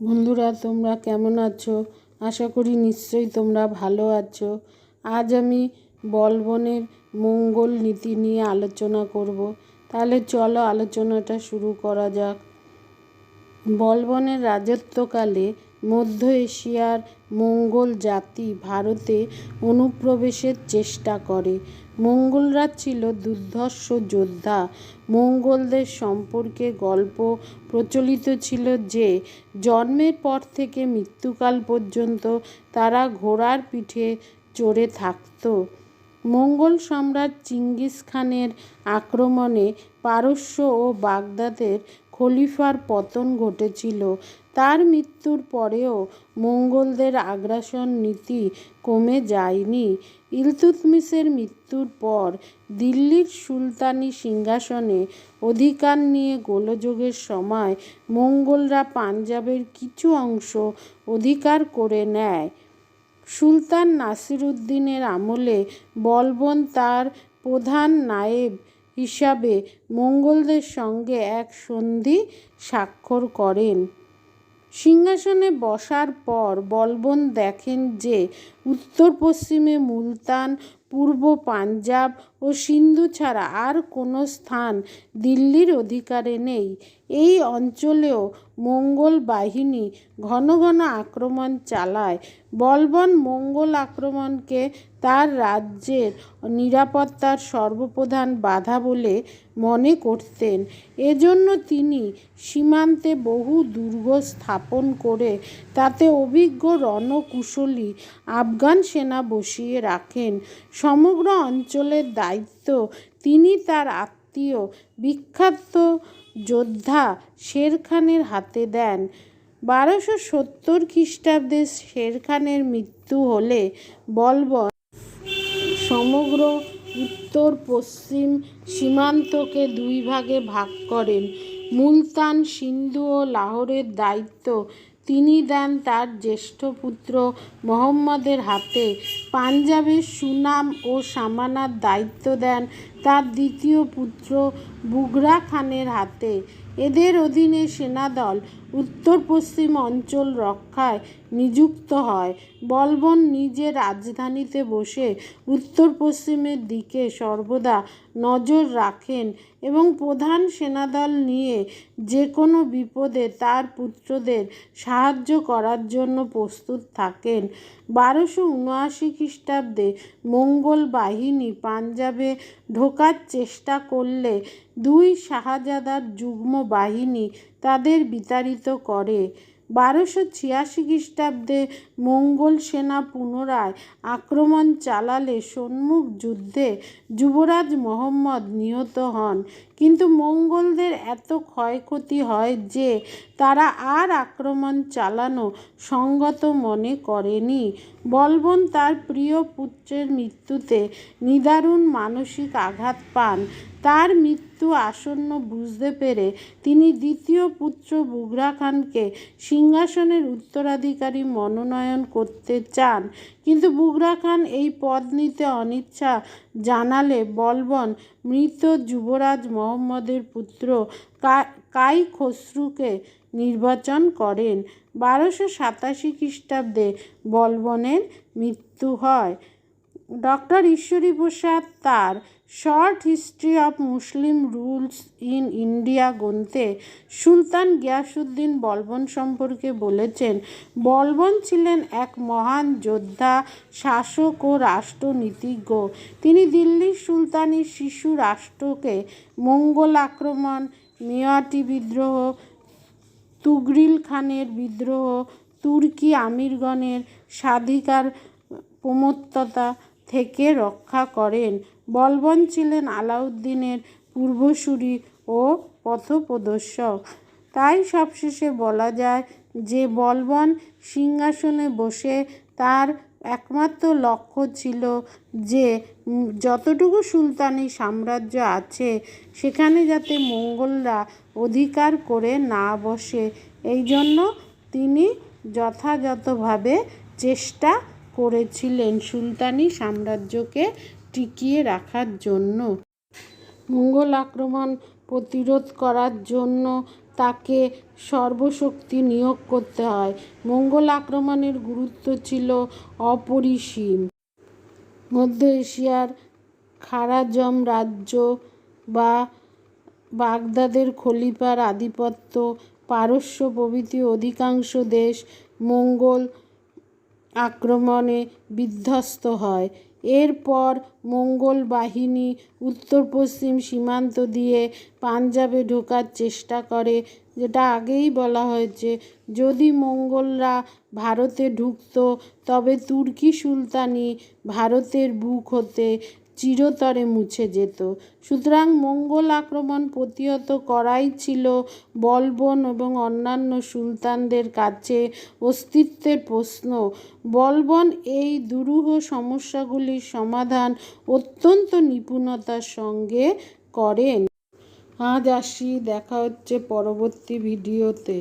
বন্ধুরা, তোমরা কেমন আছো? আশা করি নিশ্চয়ই তোমরা ভালো আছো। আজ আমি বলবনের মঙ্গল নীতি নিয়ে আলোচনা করব। তাহলে চলো আলোচনাটা শুরু করা যাক। বলবনের রাজত্বকালে মধ্য এশিয়ার মঙ্গল জাতি ভারতে অনুপ্রবেশের চেষ্টা করে। মঙ্গলরা ছিল দুর্ধর্ষ যোদ্ধা। মঙ্গলদের সম্পর্কে গল্প প্রচলিত ছিল যে জন্মের পর থেকে মৃত্যুকাল পর্যন্ত তারা ঘোড়ার পিঠে চড়ে থাকত। মঙ্গল সম্রাট চিঙ্গিস খানের আক্রমণে পারস্য ও বাগদাদের খলিফার পতন ঘটেছিল। তার মৃত্যুর পরেও মঙ্গলদের আগ্রাসন নীতি কমে যায়নি। ইলতুৎমিশের মৃত্যুর পর দিল্লির সুলতানি সিংহাসনে অধিকার নিয়ে গোলযোগের সময় মঙ্গলরা পাঞ্জাবের কিছু অংশ অধিকার করে নেয়। সুলতান নাসিরউদ্দিনের আমলে বলবন তার প্রধান নায়েব হিসাবে মঙ্গলদের সঙ্গে এক সন্ধি স্বাক্ষর করেন। সিংহাসনে বসার পর বলবন দেখেন যে উত্তর পশ্চিমে মুলতান, পূর্ব পাঞ্জাব ও সিন্ধু ছাড়া আর কোনো স্থান দিল্লির অধিকারে নেই। এই অঞ্চলেও মঙ্গল বাহিনী ঘন ঘন আক্রমণ চালায়। বলবন মঙ্গল আক্রমণকে তার রাজ্যের নিরাপত্তার সর্বপ্রধান বাধা বলে মনে করতেন। এজন্য তিনি সীমান্তে বহু দুর্গ স্থাপন করে তাতে অভিজ্ঞ রণকুশলী আফগান সেনা বসিয়ে রাখেন। সমগ্র অঞ্চলের দায়িত্ব তিনি তার আত্মীয় বিখ্যাত যোদ্ধা শের খানের হাতে দেন। 1270 খ্রিস্টাব্দে শের খানের মৃত্যু হলে বলবন সমগ্র উত্তর পশ্চিম সীমান্তকে দুই ভাগে ভাগ করেন। মুলতান, সিন্ধু ও লাহোরের দায়িত্ব তিনি দেন তার জ্যেষ্ঠ পুত্র মোহাম্মদের হাতে। পাঞ্জাবের সুনাম ও সামানার দায়িত্ব দেন তার দ্বিতীয় পুত্র বুঘরা খানের হাতে। এদের অধীনে সেনাদল উত্তর পশ্চিম অঞ্চল রক্ষায় নিযুক্ত হয়। বলবন নিজে রাজধানীতে বসে উত্তর পশ্চিমের দিকে সর্বদা নজর রাখেন এবং প্রধান সেনাদল নিয়ে যে কোনো বিপদে তার পুত্রদের সাহায্য করার জন্য প্রস্তুত থাকেন। 1279 খ্রিস্টাব্দে মঙ্গল বাহিনী পাঞ্জাবে ঢোকার চেষ্টা করলে দুই শাহজাদার যুগ্ম বাহিনী তাদের বিতাড়িত করে। 1286 খ্রিস্টাব্দে মঙ্গল সেনা পুনরায় আক্রমণ চালালে সম্মুখ যুদ্ধে যুবরাজ মোহাম্মদ নিহত হন। কিন্তু মঙ্গলদের এত ক্ষয়ক্ষতি হয় যে তারা আর আক্রমণ চালানো সঙ্গত মনে করেনি। বলবন তার প্রিয় পুত্রের মৃত্যুতে নিদারুণ মানসিক আঘাত পান। তার মৃত্যু আসন্ন বুঝতে পেরে তিনি দ্বিতীয় পুত্র বুঘরা খানকে সিংহাসনের উত্তরাধিকারী মনোনয়ন করতে চান, কিন্তু বুঘরা খান এই পদ নিতে অনিচ্ছা জানালে বলবন মৃত যুবরাজ মোহাম্মদের পুত্র কাই খসরুকে নির্বাচন করেন। 1287 খ্রিস্টাব্দে বলবনের মৃত্যু হয়। ডক্টর ঈশ্বরী প্রসাদ তার short history of Muslim rules in India গ্রন্থে সুলতান গিয়াসউদ্দিন বলবন সম্পর্কে বলেছেন, বলবন ছিলেন এক মহান যোদ্ধা, শাসক ও রাষ্ট্রনীতিজ্ঞ। তিনি দিল্লির সুলতানি শিশু রাষ্ট্রকে মঙ্গল আক্রমণ, মেওয়াটি বিদ্রোহ, তুগরিল খানের বিদ্রোহ, তুর্কি আমিরগণের স্বাধিকার প্রমত্ততা থেকে রক্ষা করেন। বলবন ছিলেন আলাউদ্দিনের পূর্বসূরি ও পথপ্রদর্শক। তাই সবশেষে বলা যায় যে বলবন সিংহাসনে বসে তার একমাত্র লক্ষ্য ছিল যে যতটুকু সুলতানি সাম্রাজ্য আছে সেখানে যাতে মঙ্গলরা অধিকার করে না বসে। এই জন্য তিনি যথাযথভাবে চেষ্টা করেছিলেন সুলতানি সাম্রাজ্যকে টিকিয়ে রাখার জন্য। মঙ্গল আক্রমণ প্রতিরোধ করার জন্য তাকে সর্বশক্তি নিয়োগ করতে হয়। মঙ্গল আক্রমণের গুরুত্ব ছিল অপরিসীম। মধ্য এশিয়ার খারাজম রাজ্য বা বাগদাদের খলিফার আধিপত্য, পারস্য প্রভৃতি অধিকাংশ দেশ মঙ্গল আক্রমণে বিধ্বস্ত হয়। এরপর মঙ্গল বাহিনী উত্তর পশ্চিম সীমান্ত দিয়ে পাঞ্জাবে ঢোকার চেষ্টা করে। যেটা আগেই বলা হয়েছে, যদি মঙ্গলরা ভারতে ঢুকত তবে তুর্কি সুলতানি ভারতের বুক হতে চিরতরে মুছে যেত। সুতরাং মঙ্গল আক্রমণ প্রতিহত করাই ছিল বলবন এবং অন্যান্য সুলতানদের কাছে অস্তিত্বের প্রশ্ন। বলবন এই দুরূহ সমস্যাগুলির সমাধান অত্যন্ত নিপুণতার সঙ্গে করেন। আজ আসি, দেখা হচ্ছে পরবর্তী ভিডিওতে।